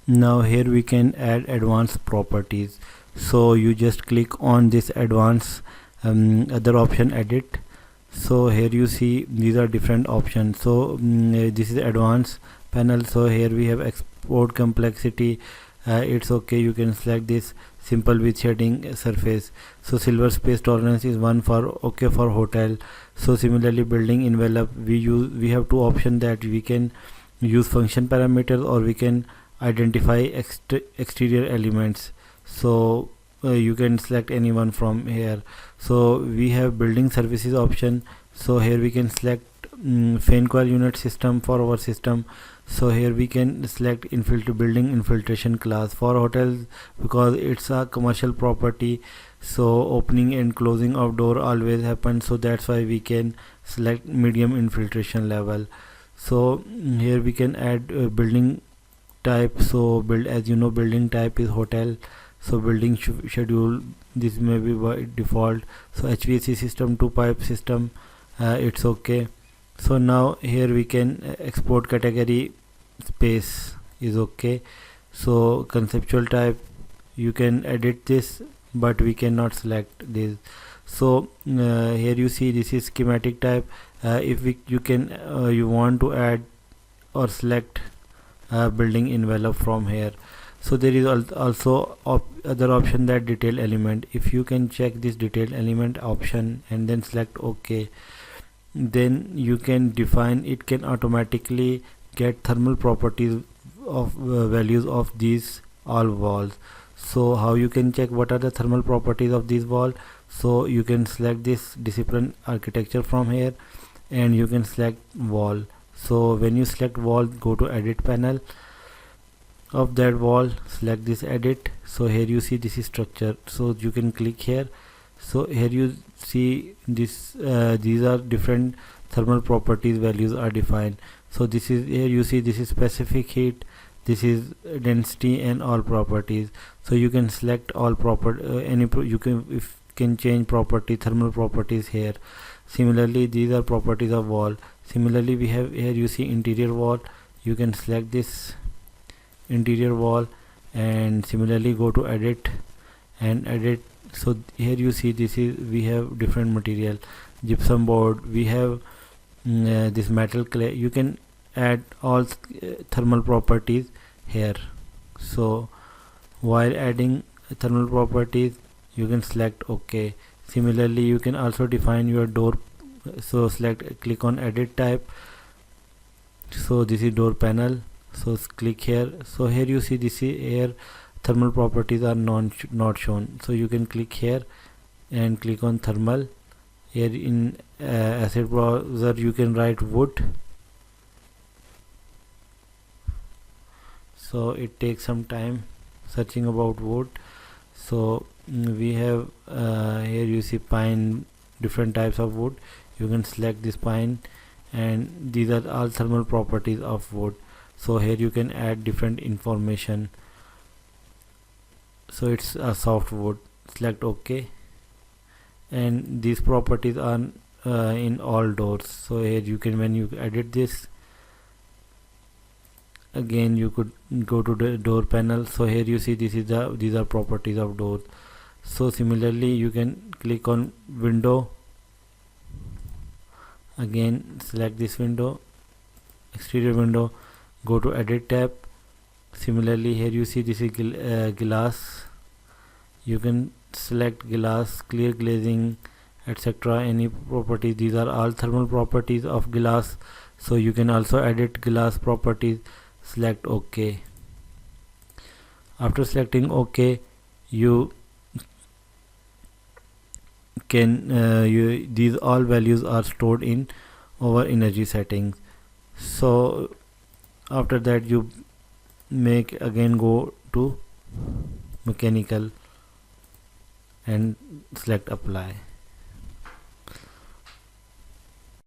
Now here we can add advanced properties. So you just click on this advanced other option, edit. So here you see these are different options. So this is advanced panel. So here we have export complexity. It's okay, you can select this simple with shading surface. So silver space tolerance is 1 for okay for hotel. So similarly building envelope, we have two options, that we can use function parameters or we can identify exterior elements. So you can select any one from here. So we have building services option. So here we can select fan coil unit system for our system. So here we can select building infiltration class for hotels, because it's a commercial property, so opening and closing of door always happens, so that's why we can select medium infiltration level. So here we can add building type. So as you know, building type is hotel. So building schedule, this may be by default. So HVAC system, two pipe system, it's okay. So now here we can export category, space is okay. So conceptual type, you can edit this, but we cannot select this. So here you see this is schematic type. If you want to add or select building envelope from here. So there is also other option, that detail element. If you can check this detail element option and then select OK, then you can define, it can automatically get thermal properties of values of these all walls. So how you can check what are the thermal properties of this wall? So you can select this discipline architecture from here and you can select wall. So when you select wall, go to edit panel of that wall, select this edit. So here you see this is structure, so you can click here. So here you see this these are different thermal properties values are defined. So this is, here you see this is specific heat, this is density and all properties. So you can select all you can change property, thermal properties here. Similarly these are properties of wall. Similarly we have here, you see interior wall, you can select this interior wall and similarly go to edit and edit. So here you see this is, we have different material, gypsum board, we have this metal clay. You can add all thermal properties here. So while adding thermal properties, you can select OK. Similarly you can also define your door. So click on edit type. So this is door panel, so click here. So here you see this is here thermal properties are not shown. So you can click here and click on thermal. Here in asset browser you can write wood. So it takes some time searching about wood. So we have here you see pine, different types of wood. You can select this pine and these are all thermal properties of wood. So here you can add different information. So it's a softwood, select OK, and these properties are in all doors. So here you can, when you edit this again, you could go to the door panel. So here you see this is these are properties of doors. So similarly you can click on window, again select this window, exterior window, go to edit tab. Similarly here you see this is glass, you can select glass, clear glazing, etc. any property. These are all thermal properties of glass. So you can also edit glass properties, select OK. After selecting OK, you can these all values are stored in our energy settings. So after that you again go to mechanical and select apply.